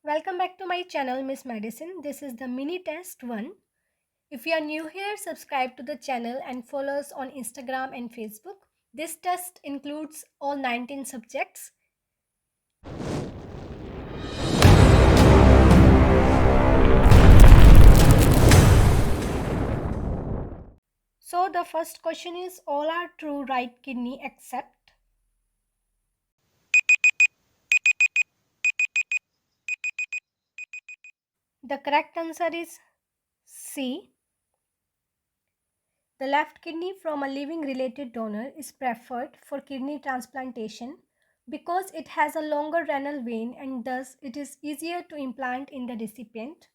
Welcome back to my channel Miss Medicine. This is the mini test 1. If you are new here, subscribe to the channel and follow us on Instagram and Facebook. This test includes all 19 subjects. So the first question is all are true right kidney except. The correct answer is C. The left kidney from a living related donor is preferred for kidney transplantation because it has a longer renal vein and thus it is easier to implant in the recipient.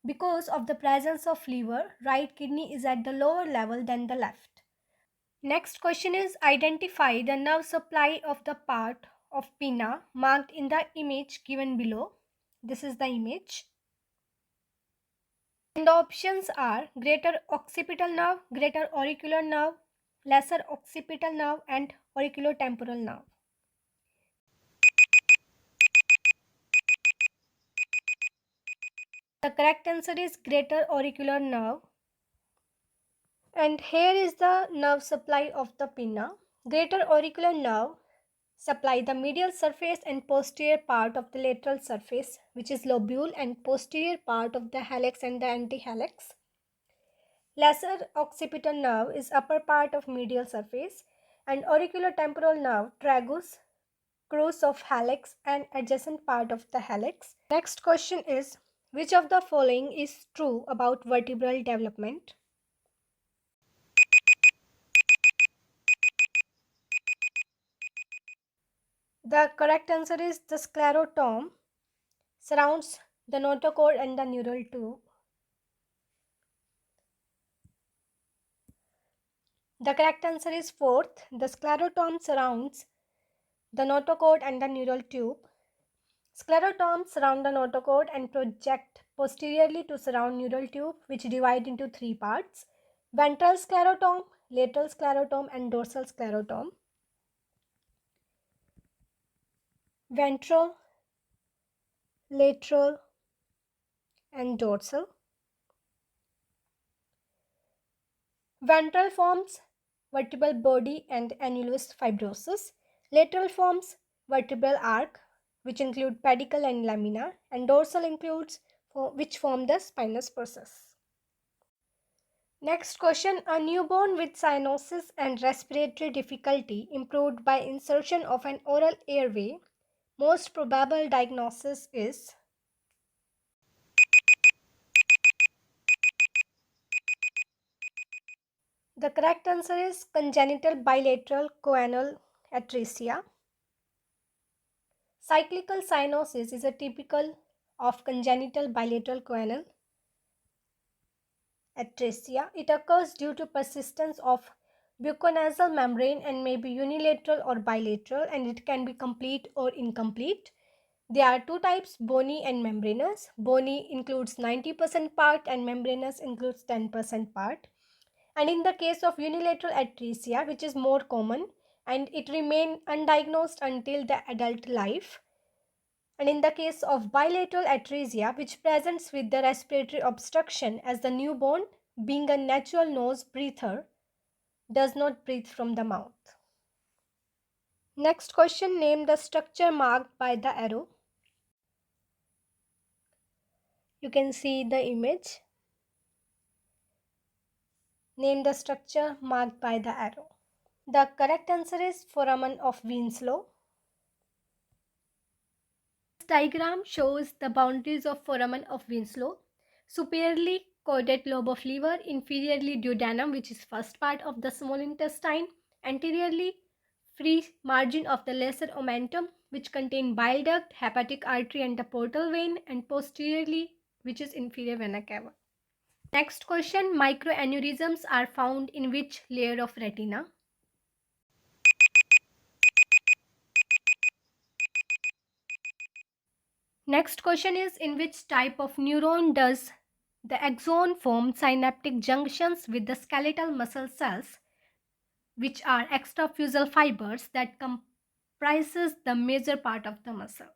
Because of the presence of liver, right kidney is at the lower level than the left. Next question is identify the nerve supply of the part of pinna marked in the image given below. This is the image. And the options are greater occipital nerve, greater auricular nerve, lesser occipital nerve and auriculotemporal nerve. The correct answer is greater auricular nerve. And here is the nerve supply of the pinna. Greater auricular nerve supply the medial surface and posterior part of the lateral surface, which is lobule, and posterior part of the hallux and the antihalux. Lesser occipital nerve is upper part of medial surface, and auriculotemporal nerve tragus, crus of hallux and adjacent part of the hallux. Next question is which of the following is true about vertebral development? The correct answer is the sclerotome surrounds the notochord and the neural tube. The correct answer is fourth. The sclerotome surrounds the notochord and the neural tube. Sclerotomes surround the notochord and project posteriorly to surround neural tube, which divide into three parts: ventral sclerotome, lateral sclerotome, and dorsal sclerotome. Ventral, lateral, and dorsal. Ventral forms vertebral body and annulus fibrosus. Lateral forms vertebral arc, which include pedicle and lamina, and dorsal includes which form the spinous process. Next question: a newborn with cyanosis and respiratory difficulty improved by insertion of an oral airway. Most probable diagnosis is. The correct answer is congenital bilateral choanal atresia. Cyclical cyanosis is a typical of congenital bilateral choanal atresia. It occurs due to persistence of bucconasal membrane and may be unilateral or bilateral, and it can be complete or incomplete. There are two types, bony and membranous. Bony includes 90% part and membranous includes 10% part. And in the case of unilateral atresia, which is more common, and it remains undiagnosed until the adult life. And in the case of bilateral atresia, which presents with the respiratory obstruction, as the newborn, being a natural nose breather, does not breathe from the mouth. Next question: name the structure marked by the arrow. You can see the image. Name the structure marked by the arrow. The correct answer is foramen of Winslow. This diagram shows the boundaries of foramen of Winslow. Superiorly caudate lobe of liver, inferiorly duodenum, which is first part of the small intestine, anteriorly free margin of the lesser omentum, which contain bile duct, hepatic artery and the portal vein, and posteriorly, which is inferior vena cava. Next question: microaneurysms are found in which layer of retina? Next question is in which type of neuron does the axon form synaptic junctions with the skeletal muscle cells, which are extrafusal fibers that comprises the major part of the muscle?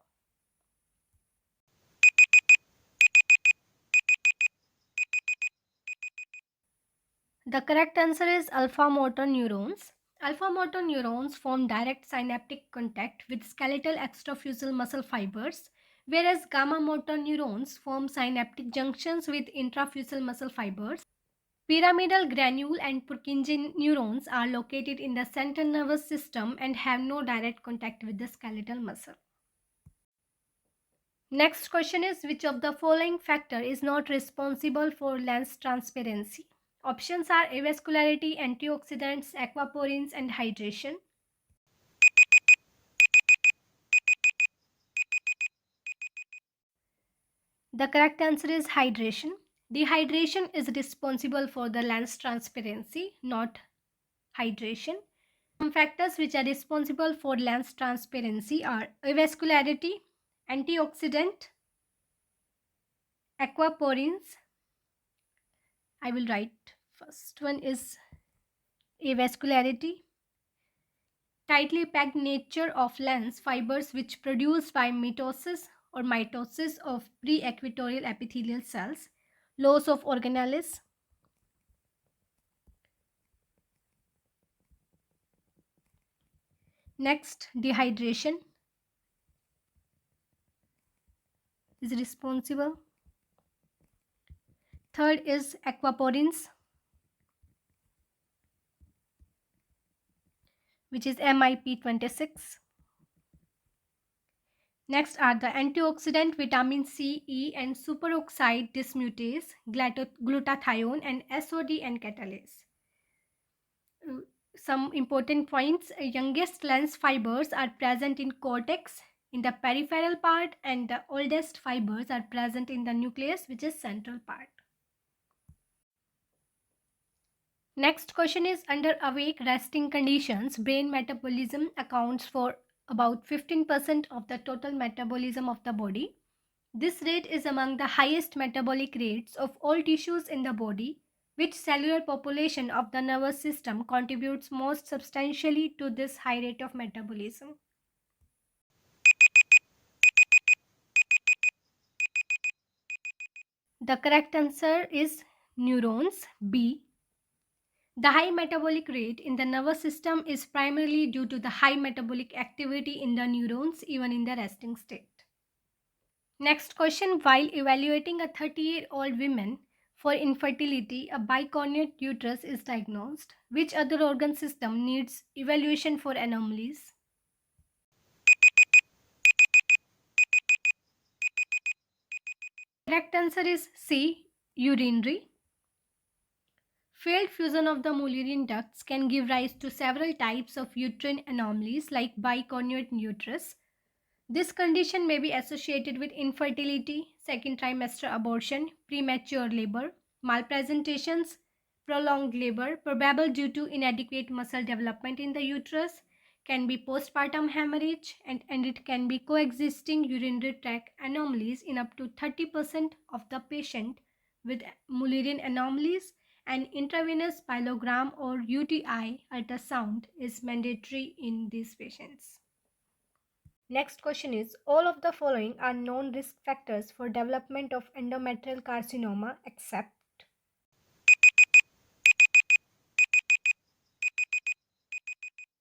The correct answer is alpha motor neurons. Alpha motor neurons form direct synaptic contact with skeletal extrafusal muscle fibers, whereas gamma motor neurons form synaptic junctions with intrafusal muscle fibers. Pyramidal granule and Purkinje neurons are located in the central nervous system and have no direct contact with the skeletal muscle. Next question is, which of the following factor is not responsible for lens transparency? Options are avascularity, antioxidants, aquaporins, and hydration. The correct answer is hydration. Dehydration is responsible for the lens transparency, not hydration. Some factors which are responsible for lens transparency are avascularity, antioxidant, aquaporins. I will write first one is avascularity, tightly packed nature of lens fibers which produced by mitosis of pre-equatorial epithelial cells, loss of organelles. Next, dehydration is responsible. Third is aquaporins, which is MIP26. Next are the antioxidant vitamin C, E, and superoxide dismutase, glutathione, and SOD and catalase. Some important points: youngest lens fibers are present in cortex in the peripheral part, and the oldest fibers are present in the nucleus, which is central part. Next question is, under awake resting conditions, brain metabolism accounts for about 15% of the total metabolism of the body. This rate is among the highest metabolic rates of all tissues in the body. Which cellular population of the nervous system contributes most substantially to this high rate of metabolism? The correct answer is neurons, B. The high metabolic rate in the nervous system is primarily due to the high metabolic activity in the neurons even in the resting state. Next question, while evaluating a 30-year-old woman for infertility, a bicornuate uterus is diagnosed. Which other organ system needs evaluation for anomalies? Correct answer is C, urinary. Failed fusion of the Mullerian ducts can give rise to several types of uterine anomalies like bicornuate uterus. This condition may be associated with infertility, second trimester abortion, premature labor, malpresentations, prolonged labor, probable due to inadequate muscle development in the uterus, can be postpartum hemorrhage, and it can be coexisting urinary tract anomalies in up to 30% of the patient with Mullerian anomalies, and intravenous pyelogram or UTI ultrasound is mandatory in these patients. Next question is, all of the following are known risk factors for development of endometrial carcinoma except.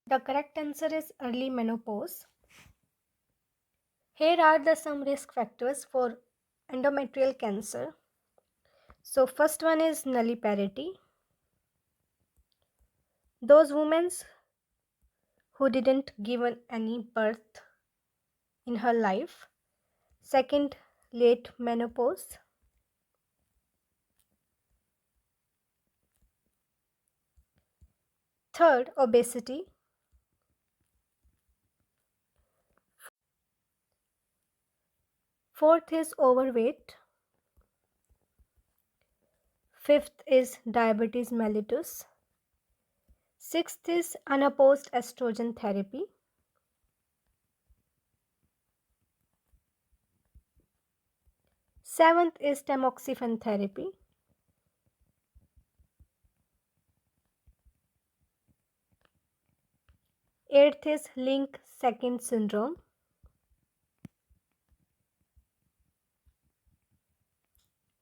The correct answer is early menopause. Here are the some risk factors for endometrial cancer. So first one is nulliparity. Those women who didn't give any birth in her life. Second, late menopause. Third, obesity. Fourth is overweight. Fifth is diabetes mellitus. Sixth is unopposed estrogen therapy. Seventh is tamoxifen therapy. Eighth is Link-Second syndrome.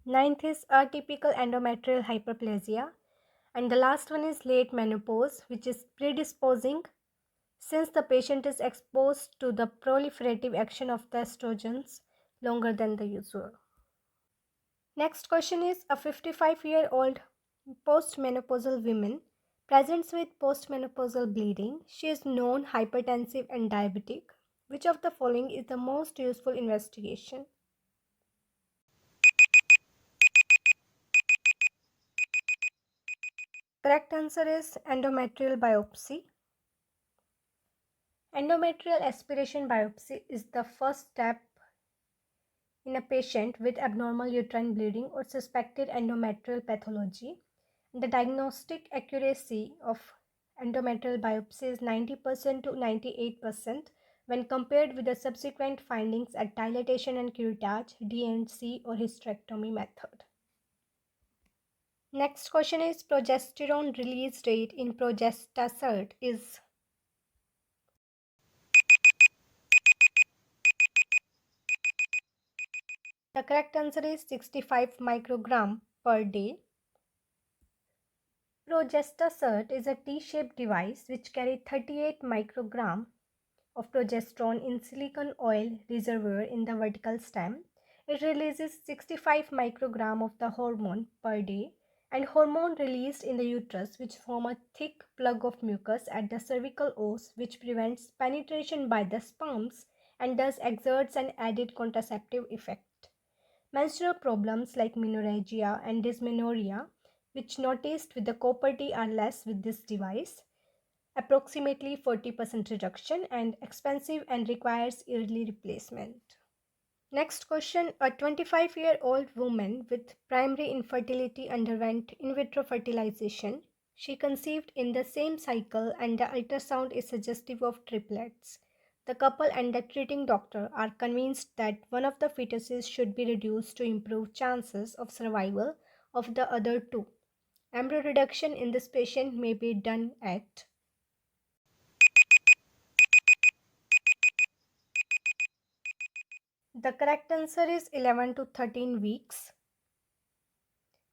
Ninth is atypical endometrial hyperplasia. And the last one is late menopause, which is predisposing since the patient is exposed to the proliferative action of the estrogens longer than the usual. Next question is a 55-year-old postmenopausal woman presents with postmenopausal bleeding. She is known hypertensive and diabetic. Which of the following is the most useful investigation? Correct answer is endometrial biopsy. Endometrial aspiration biopsy is the first step in a patient with abnormal uterine bleeding or suspected endometrial pathology. The diagnostic accuracy of endometrial biopsy is 90% to 98% when compared with the subsequent findings at dilatation and curettage, D&C, or hysterectomy method. Next question is progesterone release rate in progestasert is. The correct answer is 65 microgram per day. Progestasert is a T-shaped device which carries 38 microgram of progesterone in silicon oil reservoir in the vertical stem. It releases 65 microgram of the hormone per day, and hormone released in the uterus which form a thick plug of mucus at the cervical os which prevents penetration by the sperms and thus exerts an added contraceptive effect. Menstrual problems like menorrhagia and dysmenorrhea, which noticed with the copper T, are less with this device, approximately 40% reduction, and expensive and requires yearly replacement. Next question, a 25-year-old woman with primary infertility underwent in vitro fertilization. She conceived in the same cycle and the ultrasound is suggestive of triplets. The couple and the treating doctor are convinced that one of the fetuses should be reduced to improve chances of survival of the other two. Embryo reduction in this patient may be done at. The correct answer is 11 to 13 weeks.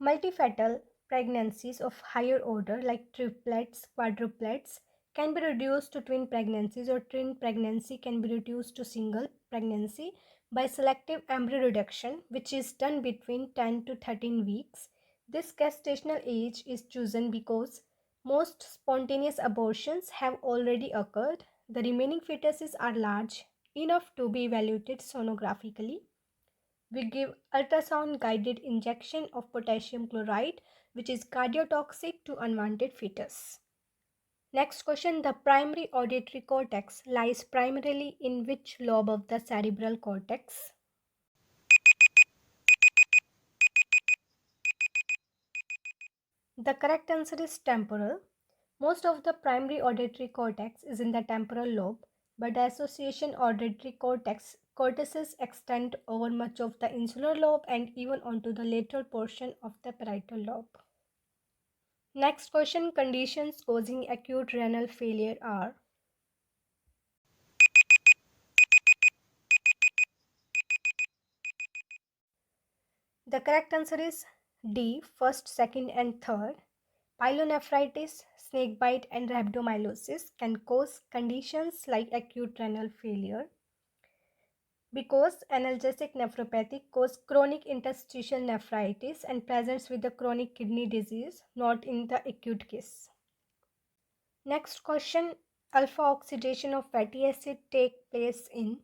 Multifetal pregnancies of higher order like triplets, quadruplets can be reduced to twin pregnancies, or twin pregnancy can be reduced to single pregnancy by selective embryo reduction, which is done between 10 to 13 weeks. This gestational age is chosen because most spontaneous abortions have already occurred. The remaining fetuses are large enough to be evaluated sonographically. We give ultrasound guided injection of potassium chloride, which is cardiotoxic to unwanted fetus. Next question, the primary auditory cortex lies primarily in which lobe of the cerebral cortex? The correct answer is temporal. Most of the primary auditory cortex is in the temporal lobe, but the association auditory cortices extend over much of the insular lobe and even onto the lateral portion of the parietal lobe. Next question, conditions causing acute renal failure are. The correct answer is D, first, second, and third. Pyelonephritis, snakebite, and rhabdomyolysis can cause conditions like acute renal failure because analgesic nephropathy causes chronic interstitial nephritis and presents with the chronic kidney disease, not in the acute case. Next question, alpha oxidation of fatty acid take place in.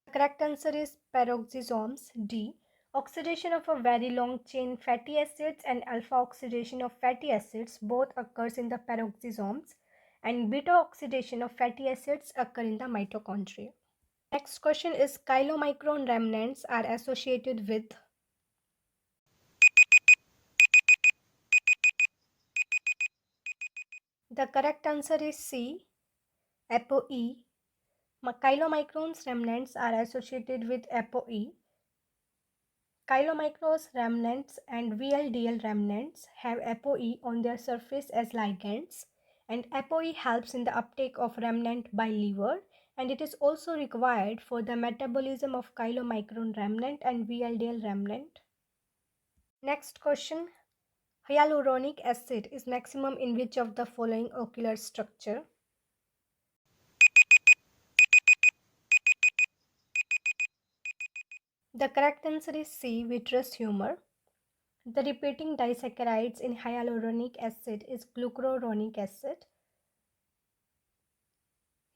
The correct answer is peroxisomes, D. Oxidation of a very long chain fatty acids and alpha oxidation of fatty acids both occurs in the peroxisomes, and beta oxidation of fatty acids occur in the mitochondria. Next question is chylomicron remnants are associated with. The correct answer is C, ApoE. Chylomicron's remnants are associated with ApoE. Chylomicron's remnants and VLDL remnants have ApoE on their surface as ligands, and ApoE helps in the uptake of remnant by liver and it is also required for the metabolism of chylomicron remnant and VLDL remnant. Next question. Hyaluronic acid is maximum in which of the following ocular structure? The correct answer is C, vitreous humor. The repeating disaccharides in hyaluronic acid is glucuronic acid.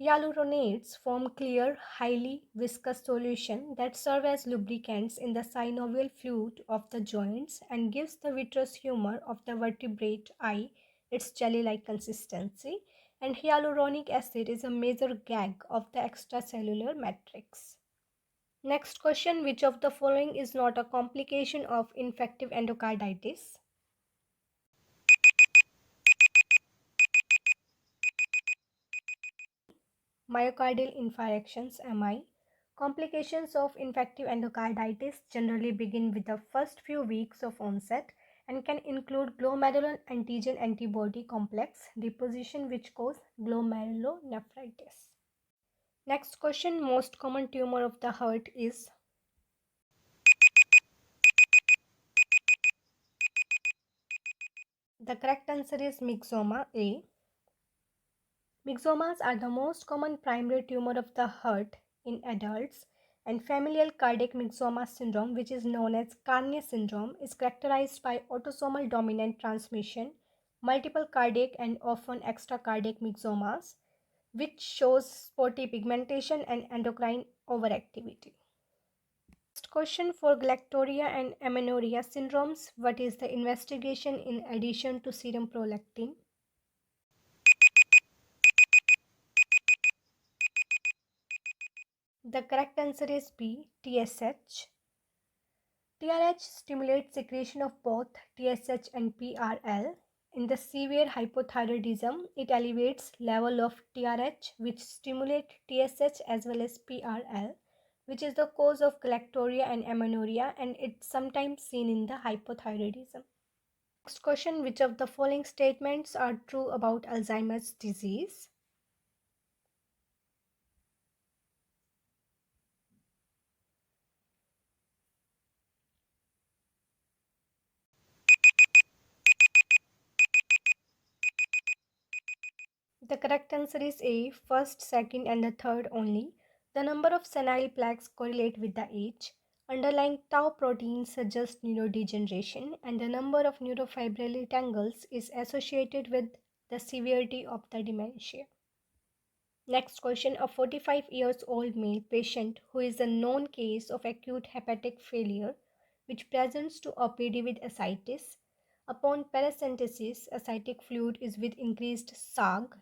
Hyaluronates form clear, highly viscous solution that serve as lubricants in the synovial fluid of the joints and gives the vitreous humor of the vertebrate eye its jelly-like consistency, and hyaluronic acid is a major gag of the extracellular matrix. Next question, which of the following is not a complication of infective endocarditis? Myocardial infarctions (MI). Complications of infective endocarditis generally begin with the first few weeks of onset and can include glomerular antigen antibody complex deposition which cause glomerulonephritis. Next question, most common tumor of the heart is? The correct answer is myxoma A. Myxomas are the most common primary tumor of the heart in adults, and familial cardiac myxoma syndrome, which is known as Carney syndrome, is characterized by autosomal dominant transmission, multiple cardiac and often extracardiac myxomas, which shows spotty pigmentation and endocrine overactivity. Next question, for galactorrhea and amenorrhea syndromes, what is the investigation in addition to serum prolactin? The correct answer is B, TSH. TRH stimulates secretion of both TSH and PRL. In the severe hypothyroidism, it elevates level of TRH, which stimulate TSH as well as PRL, which is the cause of galactorrhea and amenorrhea, and it's sometimes seen in the hypothyroidism. Next question, which of the following statements are true about Alzheimer's disease? The correct answer is A, first, second, and the third only. The number of senile plaques correlate with the age. Underlying tau protein suggests neurodegeneration, and the number of neurofibrillary tangles is associated with the severity of the dementia. Next question, a 45 years old male patient who is a known case of acute hepatic failure which presents to OPD with ascites. Upon paracentesis, ascitic fluid is with increased SAG.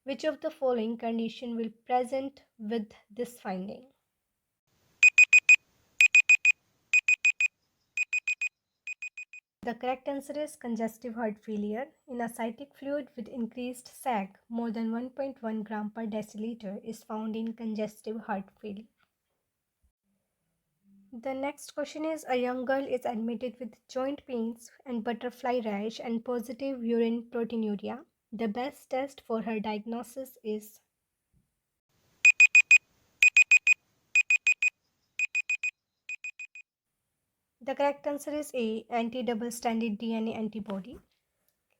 Which of the following condition will present with this finding? The correct answer is congestive heart failure. In ascitic fluid with increased SAG, more than 1.1 gram per deciliter is found in congestive heart failure. The next question is, a young girl is admitted with joint pains and butterfly rash and positive urine proteinuria. The best test for her diagnosis is? The correct answer is A, anti-double stranded DNA antibody.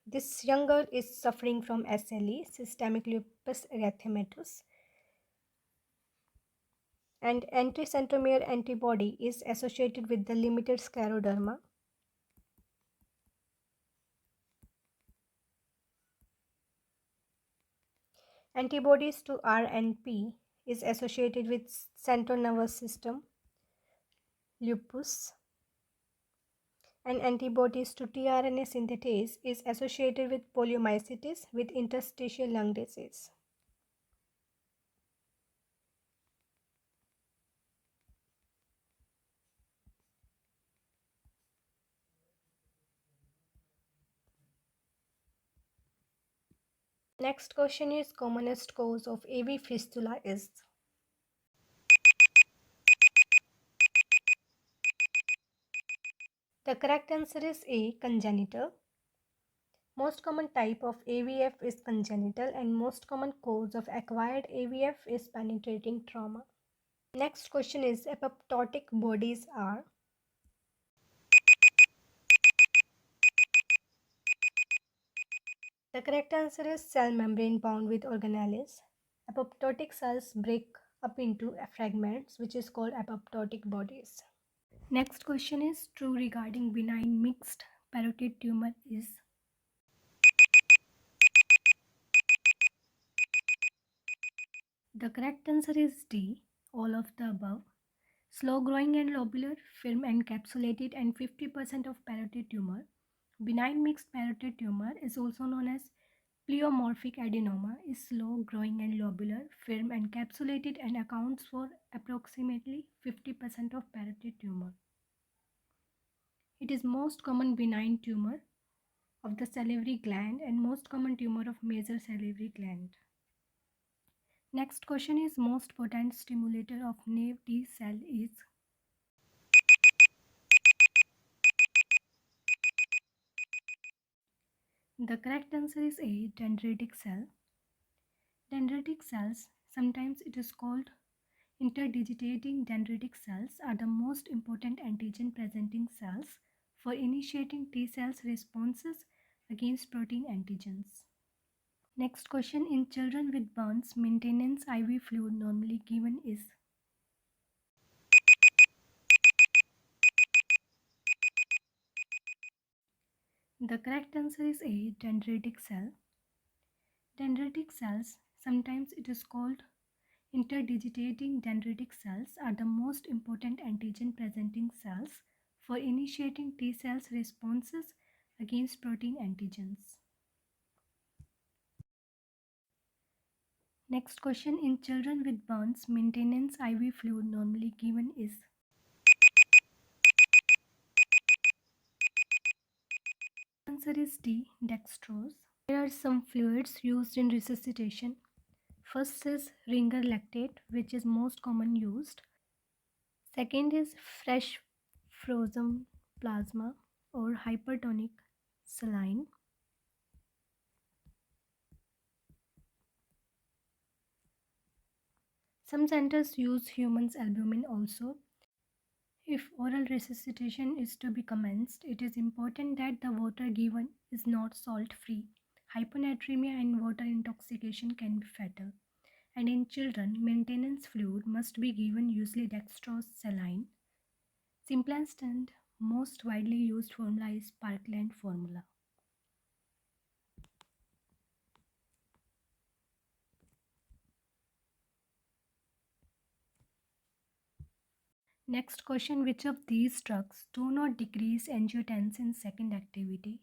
This young girl is suffering from SLE, systemic lupus erythematosus, and anti-centromere antibody is associated with the limited scleroderma. Antibodies to RNP is associated with central nervous system, lupus, and antibodies to tRNA synthetase is associated with poliomyelitis with interstitial lung disease. Next question is, commonest cause of AV fistula is? The correct answer is A, congenital. Most common type of AVF is congenital and most common cause of acquired AVF is penetrating trauma. Next question is apoptotic bodies are. The correct answer is cell membrane bound with organelles. Apoptotic cells break up into fragments which is called apoptotic bodies. Next question is true regarding benign mixed parotid tumor is. The correct answer is D, all of the above. Slow growing and lobular, firm encapsulated and 50% of parotid tumor. Benign mixed parotid tumor is also known as pleomorphic adenoma, is slow growing and lobular, firm encapsulated and accounts for approximately 50% of parotid tumor. It is most common benign tumor of the salivary gland and most common tumor of major salivary gland. Next question is most potent stimulator of naive T cell is. The correct answer is A, dendritic cell. Dendritic cells, sometimes it is called interdigitating dendritic cells, are the most important antigen presenting cells for initiating T cells responses against protein antigens. Next question, in children with burns, maintenance IV fluid normally given is. The correct answer is A, dendritic cell. Dendritic cells, sometimes it is called interdigitating dendritic cells, are the most important antigen presenting cells for initiating T cells responses against protein antigens. Next question, in children with burns, maintenance IV fluid normally given is. Answer is D, dextrose. There are some fluids used in resuscitation. First is ringer lactate, which is most common used. Second is fresh frozen plasma or hypertonic saline. Some centers use human's albumin also. If oral resuscitation is to be commenced, it is important that the water given is not salt-free. Hyponatremia and water intoxication can be fatal. And in children, maintenance fluid must be given usually dextrose saline. Simplest and most widely used formula is Parkland formula. Next question, which of these drugs do not decrease angiotensin second activity?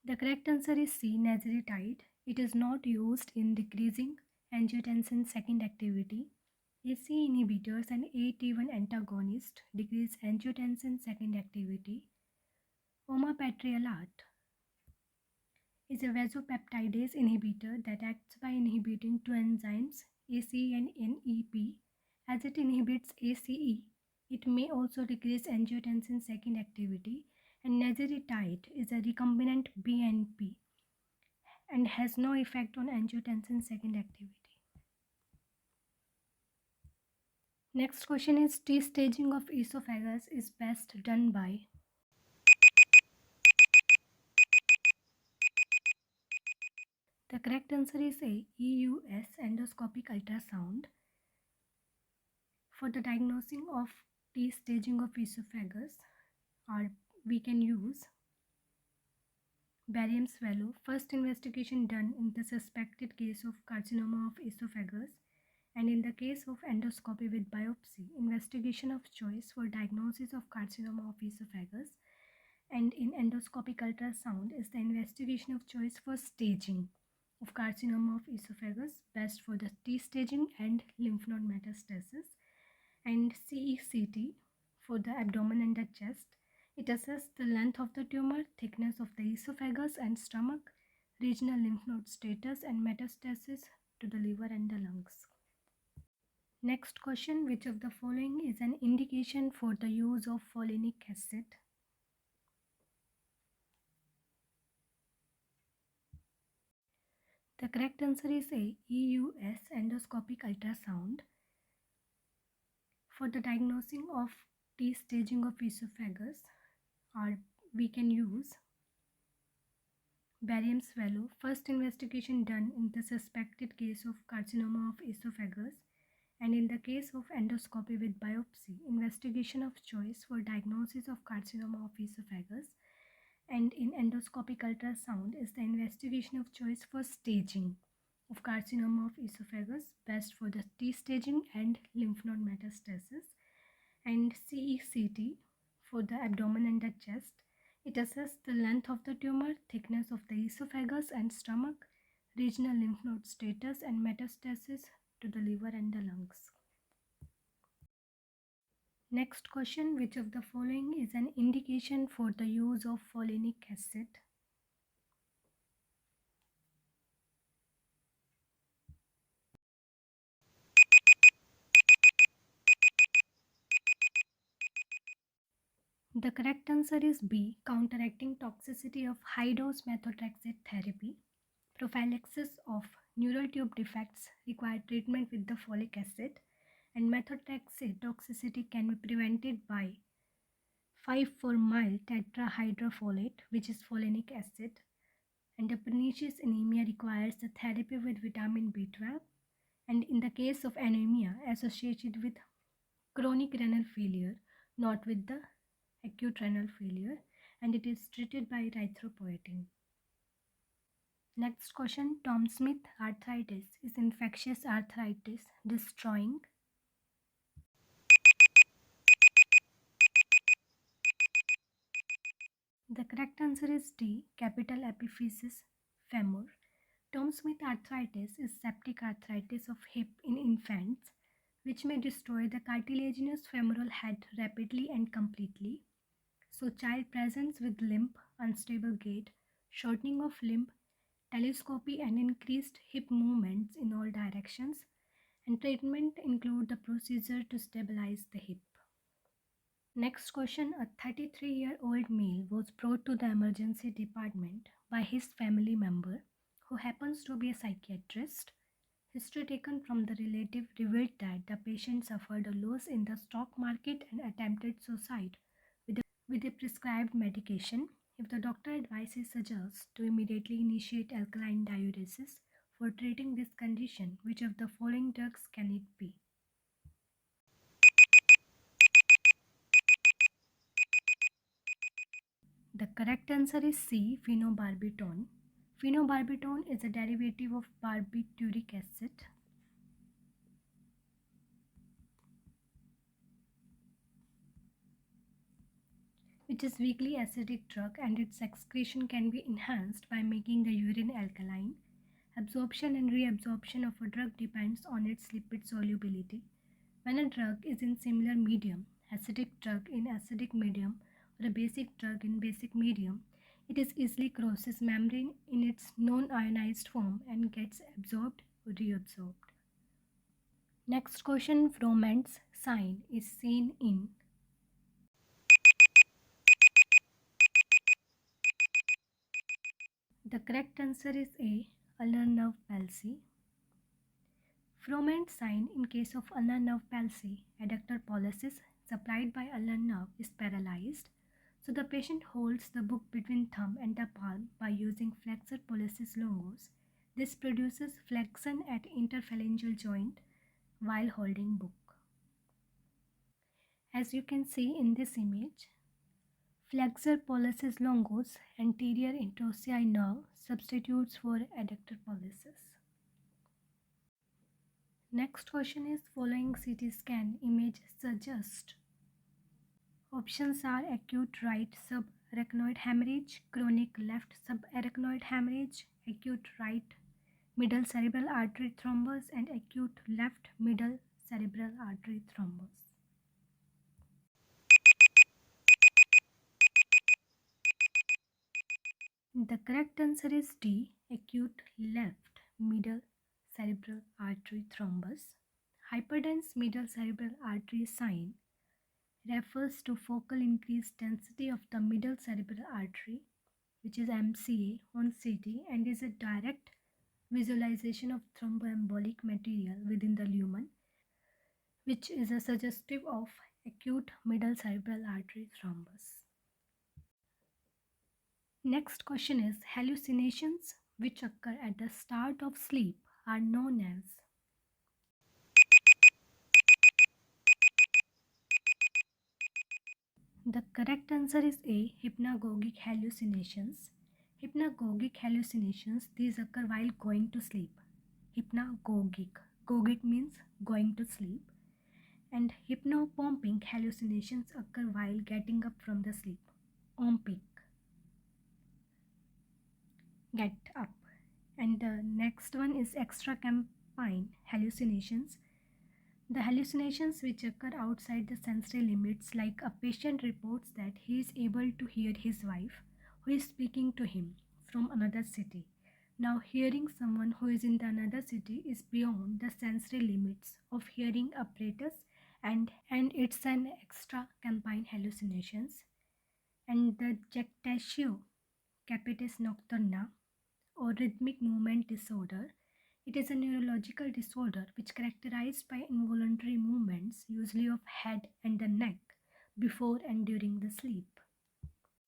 The correct answer is C, naziretide. It is not used in decreasing angiotensin second activity. ACE inhibitors and AT1 antagonist decrease angiotensin second activity. Omapatriolate is a vasopeptidase inhibitor that acts by inhibiting two enzymes, ACE and NEP. As it inhibits ACE, it may also decrease angiotensin second activity, and naziretide is a recombinant BNP and has no effect on angiotensin second activity. Next question is T staging of esophagus is best done by. The correct answer is A, EUS, endoscopic ultrasound. For the diagnosing of T staging of esophagus, we can use barium swallow. First investigation done in the suspected case of carcinoma of esophagus, and in the case of endoscopy with biopsy, investigation of choice for diagnosis of carcinoma of esophagus, and in endoscopic ultrasound is the investigation of choice for staging of carcinoma of esophagus, best for the T staging and lymph node metastasis, and CECT for the abdomen and the chest. It assesses the length of the tumor, thickness of the esophagus and stomach, regional lymph node status, and metastasis to the liver and the lungs. Next question: which of the following is an indication for the use of folinic acid? The correct answer is A. EUS, endoscopic ultrasound. For the diagnosing of T-staging of esophagus, or we can use barium swallow. First investigation done in the suspected case of carcinoma of esophagus, and in the case of endoscopy with biopsy, investigation of choice for diagnosis of carcinoma of esophagus, and in endoscopic ultrasound is the investigation of choice for staging of carcinoma of esophagus, best for the T staging and lymph node metastasis, and CECT for the abdomen and the chest. It assesses the length of the tumor, thickness of the esophagus and stomach, regional lymph node status, and metastasis to the liver and the lungs. Next question: which of the following is an indication for the use of folinic acid? The correct answer is B. Counteracting toxicity of high-dose methotrexate therapy. Prophylaxis of neural tube defects require treatment with the folic acid, and methotrexate toxicity can be prevented by 5,4-mile tetrahydrofolate, which is folinic acid, and the pernicious anemia requires the therapy with vitamin B12, and in the case of anemia associated with chronic renal failure, not with the acute renal failure, and it is treated by erythropoietin. Next question: Tom Smith arthritis is infectious arthritis destroying. The correct answer is D. Capital epiphysis femur. Tom Smith arthritis is septic arthritis of hip in infants, which may destroy the cartilaginous femoral head rapidly and completely. So, child presents with limp, unstable gait, shortening of limb, telescopy, and increased hip movements in all directions. And treatment include the procedure to stabilize the hip. Next question: a 33-year-old male was brought to the emergency department by his family member, who happens to be a psychiatrist. History taken from the relative revealed that the patient suffered a loss in the stock market and attempted suicide with a prescribed medication. If the doctor advices suggests to immediately initiate alkaline diuresis for treating this condition, which of the following drugs can it be? The correct answer is C. Phenobarbital. Phenobarbital is a derivative of barbituric acid. Which is weakly acidic drug, and its excretion can be enhanced by making the urine alkaline. Absorption and reabsorption of a drug depends on its lipid solubility. When a drug is in similar medium, acidic drug in acidic medium or a basic drug in basic medium, it is easily crosses membrane in its non-ionized form and gets absorbed or reabsorbed. Next question: Froment's sign is seen in. The correct answer is A. Ulnar nerve palsy. Froment sign in case of ulnar nerve palsy, adductor pollicis supplied by ulnar nerve is paralyzed. So the patient holds the book between thumb and the palm by using flexor pollicis longus. This produces flexion at interphalangeal joint while holding book. As you can see in this image, flexor pollicis longus anterior interossei nerve substitutes for adductor pollicis. Next question is: following CT scan image suggest. Options are acute right subarachnoid hemorrhage, chronic left subarachnoid hemorrhage, acute right middle cerebral artery thrombus, and acute left middle cerebral artery thrombus. The correct answer is D. Acute left middle cerebral artery thrombus. Hyperdense middle cerebral artery sign refers to focal increased density of the middle cerebral artery, which is MCA, on CT and is a direct visualization of thromboembolic material within the lumen, which is a suggestive of acute middle cerebral artery thrombus. Next question is hallucinations which occur at the start of sleep are known as. The correct answer is A. Hypnagogic hallucinations. Hypnagogic hallucinations, these occur while going to sleep. Hypnagogic. Gogic means going to sleep. And hypnopomping hallucinations occur while getting up from the sleep. Ompic. Get up. And the next one is extracampine hallucinations. The hallucinations which occur outside the sensory limits, like a patient reports that he is able to hear his wife who is speaking to him from another city. Now, hearing someone who is in the another city is beyond the sensory limits of hearing apparatus, and it's an extracampine hallucinations. And the jactatio capitis nocturna or rhythmic movement disorder. It is a neurological disorder which characterized by involuntary movements, usually of head and the neck, before and during the sleep.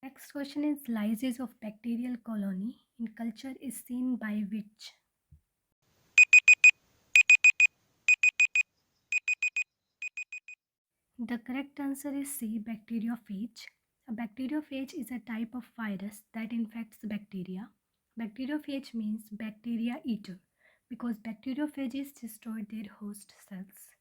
Next question is lysis of bacterial colony in culture is seen by which? The correct answer is C. Bacteriophage. A bacteriophage is a type of virus that infects bacteria. Bacteriophage means bacteria eater because bacteriophages destroy their host cells.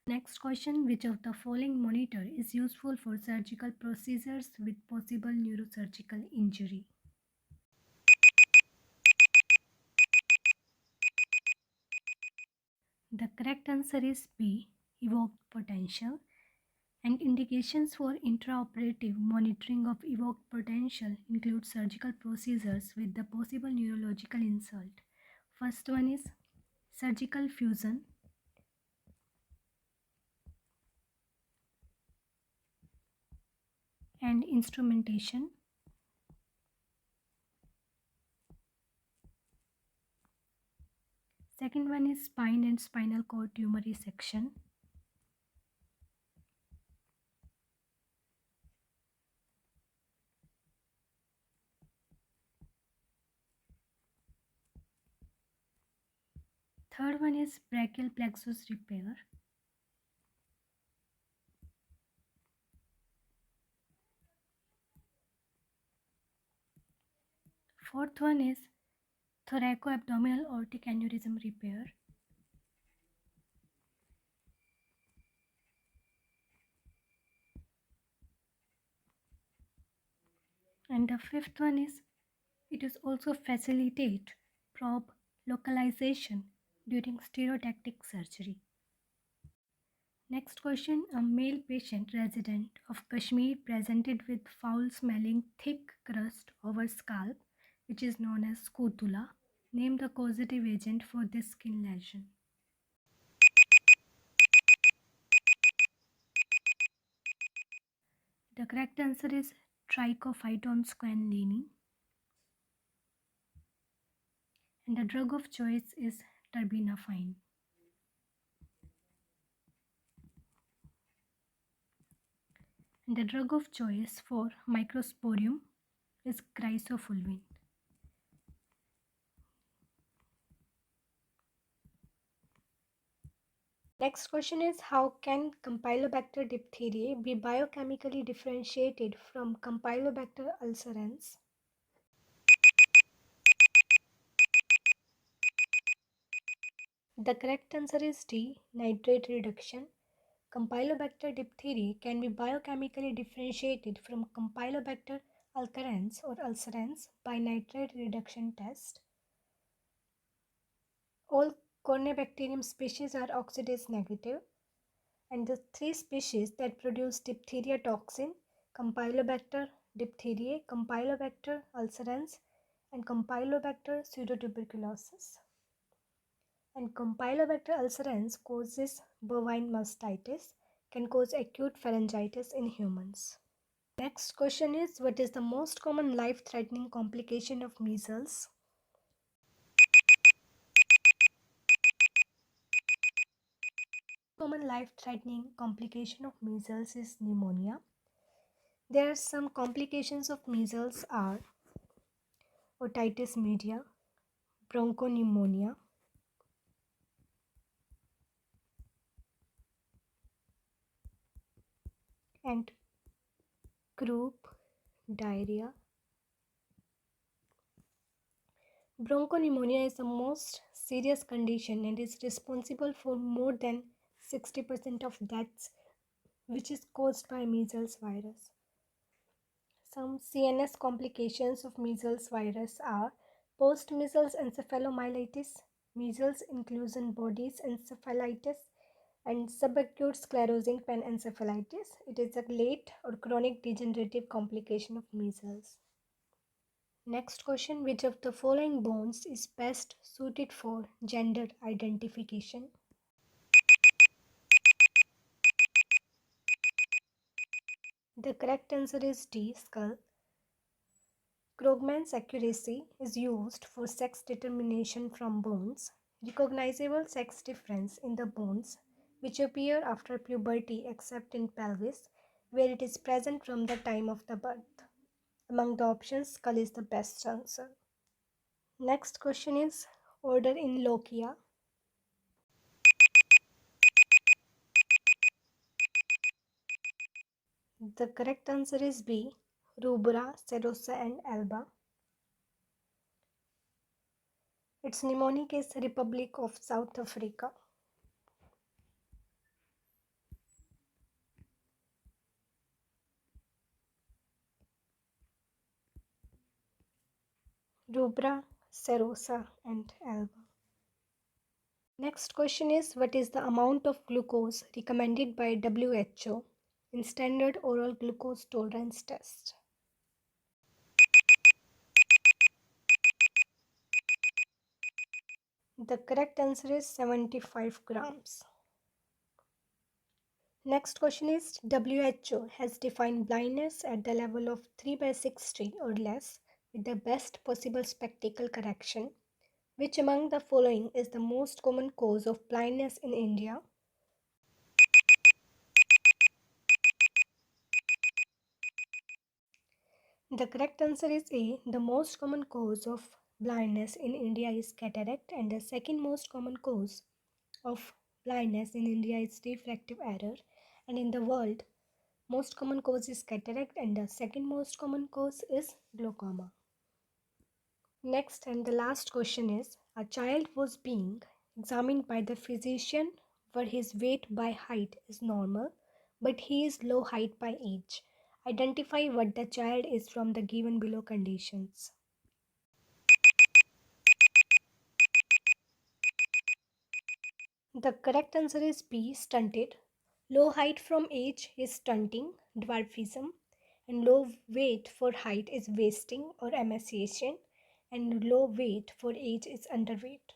Next question, which of the following monitor is useful for surgical procedures with possible neurosurgical injury? The correct answer is B. Evoked potential. And indications for intraoperative monitoring of evoked potential include surgical procedures with the possible neurological insult. First one is surgical fusion, and instrumentation. Second one is spine and spinal cord tumor resection. Third one is brachial plexus repair. Fourth one is thoracoabdominal aortic aneurysm repair. And the fifth one is it is also facilitate probe localization during stereotactic surgery. Next question, a male patient resident of Kashmir presented with foul smelling thick crust over scalp which is known as scrofula. Name the causative agent for this skin lesion. The correct answer is Trichophyton squalene. And the drug of choice is terbinafine. And the drug of choice for microsporium is chrysofulvin. Next question is how can Campylobacter diphtheriae be biochemically differentiated from Campylobacter ulcerans? The correct answer is D. Nitrate reduction. Campylobacter diphtheriae can be biochemically differentiated from Campylobacter alcarans or ulcerans by nitrate reduction test. All Corynebacterium species are oxidase negative, and the three species that produce diphtheria toxin, Campylobacter diphtheriae, Campylobacter ulcerans, and Campylobacter pseudotuberculosis. And Campylobacter ulcerans causes bovine mastitis, can cause acute pharyngitis in humans. Next question is, what is the most common life-threatening complication of measles? Common life-threatening complication of measles is pneumonia. There are some complications of measles are otitis media, bronchopneumonia, and croup diarrhea. Bronchopneumonia is the most serious condition and is responsible for more than 60% of deaths, which is caused by measles virus. Some CNS complications of measles virus are post-measles encephalomyelitis, measles inclusion bodies encephalitis, and subacute sclerosing panencephalitis. It is a late or chronic degenerative complication of measles. Next question, which of the following bones is best suited for gender identification? The correct answer is D, skull. Krogman's accuracy is used for sex determination from bones. Recognizable sex difference in the bones which appear after puberty except in pelvis, where it is present from the time of the birth. Among the options, skull is the best answer. Next question is order in Lochia. The correct answer is B, rubra, serosa and alba. Its mnemonic is Republic of South Africa. Rubra, serosa and alba. Next question is, what is the amount of glucose recommended by WHO in standard oral glucose tolerance test? The correct answer is 75 grams. Next question is, WHO has defined blindness at the level of 3/60 or less with the best possible spectacle correction. Which among the following is the most common cause of blindness in India? The correct answer is A. The most common cause of blindness in India is cataract, and the second most common cause of blindness in India is refractive error. And in the world, most common cause is cataract, and the second most common cause is glaucoma. Next and the last question is, a child was being examined by the physician where his weight by height is normal, but he is low height by age. Identify what the child is from the given below conditions. The correct answer is B, stunted. Low height from age is stunting, dwarfism, and low weight for height is wasting or emaciation, and low weight for age is underweight.